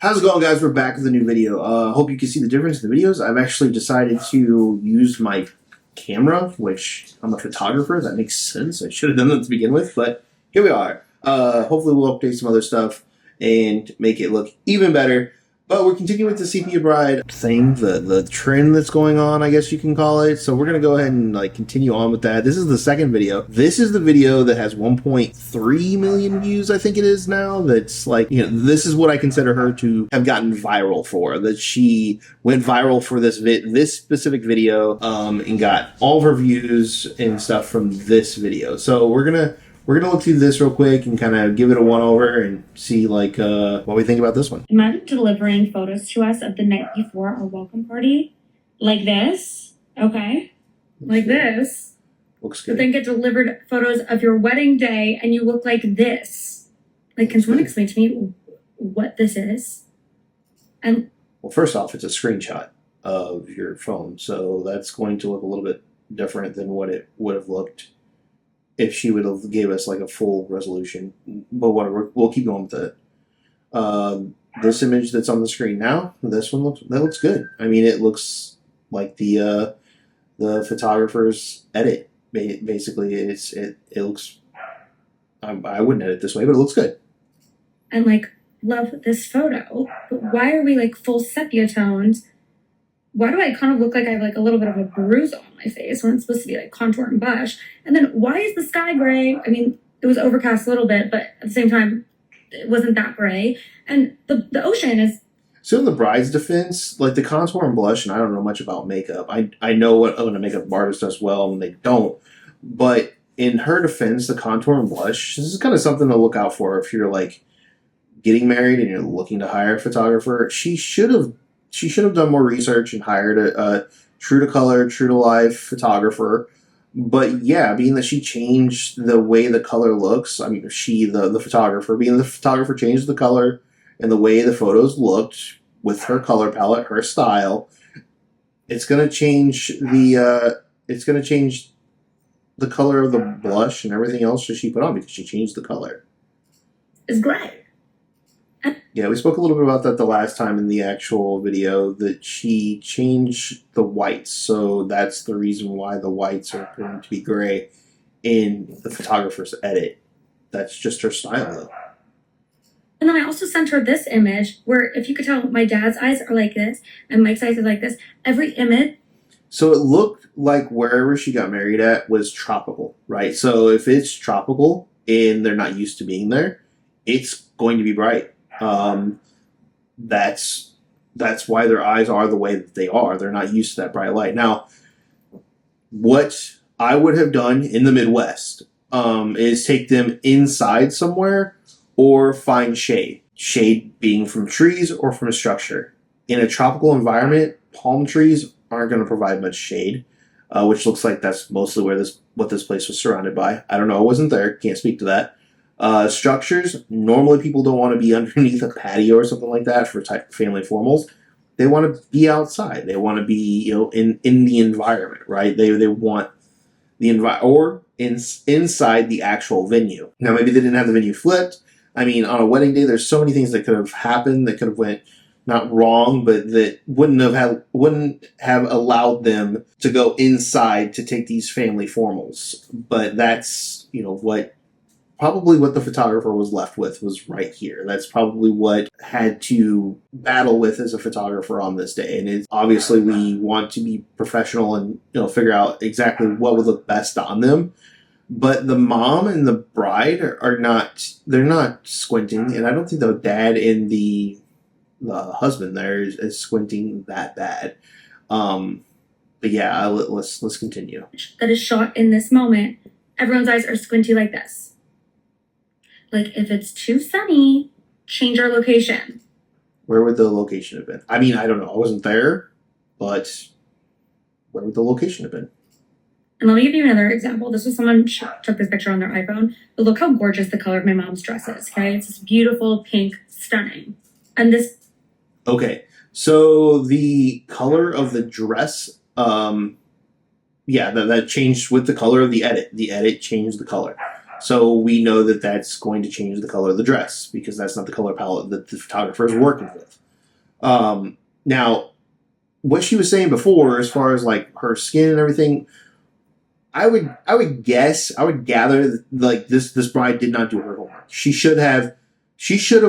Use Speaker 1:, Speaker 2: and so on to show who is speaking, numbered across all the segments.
Speaker 1: How's it going, guys? We're back with a new video. Hope you can see the difference in the videos. I've actually decided to use my camera, which I'm a photographer. That makes sense. I should have done that to begin with, but here we are. Hopefully we'll update some other stuff and make it look even better. But we're continuing with the Sepia Bride thing, the trend that's going on, I guess you can call it. So we're going to go ahead and continue on with that. This is the second video. This is the video that has 1.3 million views, I think it is now. That's this is what I consider her to have gotten viral for. That she went viral for this specific video and got all of her views and stuff from this video. So we're gonna look through this real quick and kind of give it a one-over and see what we think about this one.
Speaker 2: Imagine delivering photos to us of the night before our welcome party. Like this, okay? Like this.
Speaker 1: Looks good.
Speaker 2: But then get delivered photos of your wedding day and you look like this. Like, can someone explain to me what this is? And
Speaker 1: well, first off, it's a screenshot of your phone, so that's going to look a little bit different than what it would have looked if she would have gave us like a full resolution. But whatever, we'll keep going with it. This image that's on the screen now, this one looks good. I mean, it looks like the photographer's edit. Basically, it looks. I wouldn't edit this way, but it looks good.
Speaker 2: And love this photo, but why are we full sepia tones? Why do I kind of look like I have a little bit of a bruise on my face when it's supposed to be contour and blush? And then why is the sky gray? I mean, it was overcast a little bit, but at the same time, it wasn't that gray. And the ocean is...
Speaker 1: So in the bride's defense, the contour and blush, and I don't know much about makeup. I know what a makeup artist does well when they don't. But in her defense, the contour and blush, this is kind of something to look out for if you're getting married and you're looking to hire a photographer. She should have done more research and hired a true to color, true to life photographer. But yeah, being that she changed the way the color looks, I mean, the photographer, being the photographer changed the color and the way the photos looked with her color palette, her style, it's gonna change the color of the blush and everything else that she put on because she changed the color.
Speaker 2: It's gray.
Speaker 1: Yeah, we spoke a little bit about that the last time in the actual video, that she changed the whites. So that's the reason why the whites are going to be gray in the photographer's edit. That's just her style, though.
Speaker 2: And then I also sent her this image where, if you could tell, my dad's eyes are like this and Mike's eyes are like this. Every image.
Speaker 1: So it looked like wherever she got married at was tropical, right? So if it's tropical and they're not used to being there, it's going to be bright. That's why their eyes are the way that they are. They're not used to that bright light. Now, what I would have done in the Midwest is take them inside somewhere or find shade. Shade being from trees or from a structure. In a tropical environment, palm trees aren't going to provide much shade, which looks like that's mostly what this place was surrounded by. I don't know. I wasn't there. Can't speak to that. Structures, normally people don't want to be underneath a patio or something like that for type of family formals. They want to be outside. They want to be, in the environment, right? They want the inside the actual venue. Now, maybe they didn't have the venue flipped. I mean, on a wedding day, there's so many things that could have happened that could have went not wrong, but that wouldn't have allowed them to go inside to take these family formals. But that's, probably what the photographer was left with was right here. That's probably what had to battle with as a photographer on this day. And obviously we want to be professional and figure out exactly what would look best on them. But the mom and the bride they're not squinting, and I don't think the dad and the husband there is squinting that bad. But yeah, let's continue.
Speaker 2: That is shot in this moment. Everyone's eyes are squinty like this. If it's too sunny, change our location.
Speaker 1: Where would the location have been? I mean, I don't know. I wasn't there, but where would the location have been?
Speaker 2: And let me give you another example. This was someone took this picture on their iPhone. But look how gorgeous the color of my mom's dress is, okay? It's this beautiful pink, stunning. And this...
Speaker 1: Okay, so the color of the dress, that changed with the color of the edit. The edit changed the color. So we know that that's going to change the color of the dress because that's not the color palette that the photographer is working with. Now, what she was saying before, as far as like her skin and everything, I would gather that, like this bride did not do her homework. She should have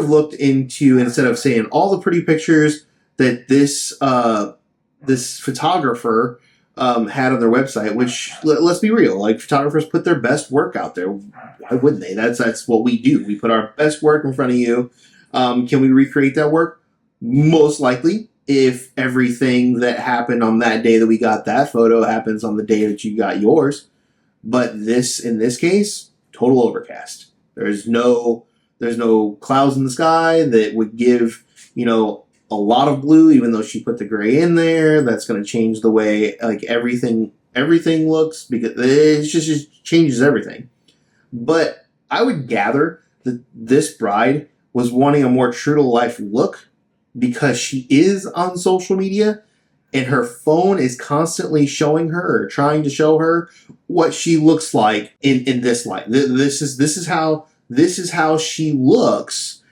Speaker 1: looked into, instead of saying all the pretty pictures that this photographer had on their website, which let's be real, like photographers put their best work out there. Why wouldn't they? That's what we do. We put our best work in front of you. Can we recreate that work? Most likely. If everything that happened on that day that we got that photo happens on the day that you got yours. But in this case, total overcast. There's no clouds in the sky that would give, a lot of blue, even though she put the gray in there. That's going to change the way like everything looks, because it just changes everything. But I would gather that this bride was wanting a more true to life look, because she is on social media and her phone is constantly showing her or trying to show her what she looks like in this light. This is how she looks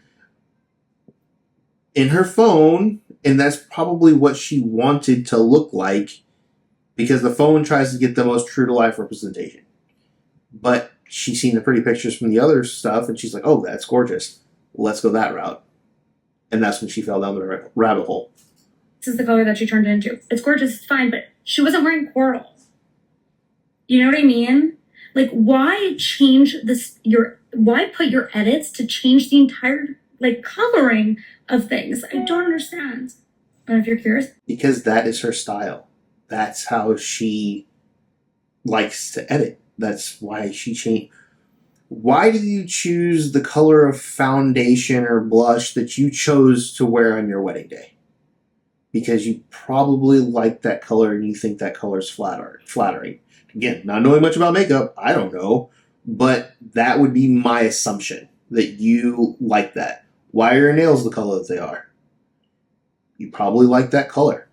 Speaker 1: in her phone, and that's probably what she wanted to look like, because the phone tries to get the most true to life representation. But she's seen the pretty pictures from the other stuff and she's like, oh, that's gorgeous. Let's go that route. And that's when she fell down the rabbit hole.
Speaker 2: This is the color that she turned it into. It's gorgeous, it's fine, but she wasn't wearing coral. You know what I mean? Like, why change this? Why put your edits to change the entire coloring of things? I don't understand. But if you're curious,
Speaker 1: because that is her style. That's how she likes to edit. That's why she changed. Why do you choose the color of foundation or blush that you chose to wear on your wedding day? Because you probably like that color and you think that color is flattering. Again, not knowing much about makeup, I don't know, but that would be my assumption, that you like that. Why are your nails the color that they are? You probably like that color.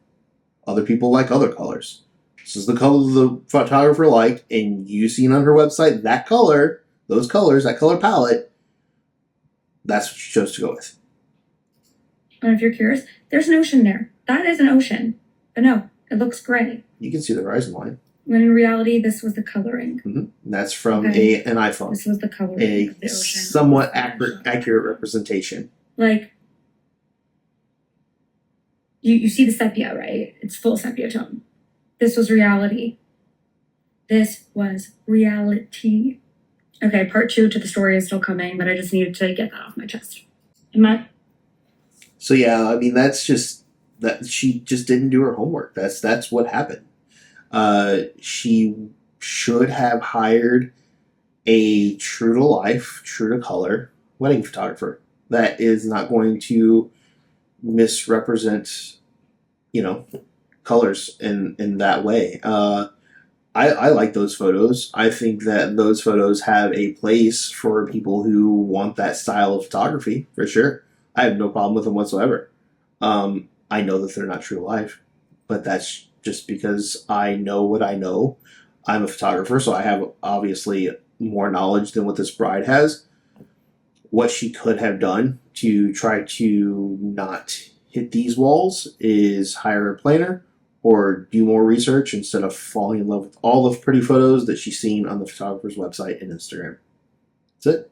Speaker 1: Other people like other colors. This is the color the photographer liked, and you seen on her website that color. Those colors, that color palette, that's what you chose to go with.
Speaker 2: And if you're curious, there's an ocean there. That is an ocean. But no, it looks gray.
Speaker 1: You can see the horizon line.
Speaker 2: When in reality, this was the coloring.
Speaker 1: Mm-hmm. That's from an iPhone.
Speaker 2: This was the coloring of the ocean.
Speaker 1: Somewhat accurate representation.
Speaker 2: Like, you see the sepia, right? It's full sepia tone. This was reality. This was reality. Okay, part 2 to the story is still coming, but I just needed to get that off my chest.
Speaker 1: So yeah, I mean, that's just that she just didn't do her homework. That's what happened. She should have hired a true to life, true to color wedding photographer that is not going to misrepresent, colors in that way. I like those photos. I think that those photos have a place for people who want that style of photography, for sure. I have no problem with them whatsoever. I know that they're not true to life, but that's just because I know what I know. I'm a photographer, so I have obviously more knowledge than what this bride has. What she could have done to try to not hit these walls is hire a planner or do more research instead of falling in love with all the pretty photos that she's seen on the photographer's website and Instagram. That's it.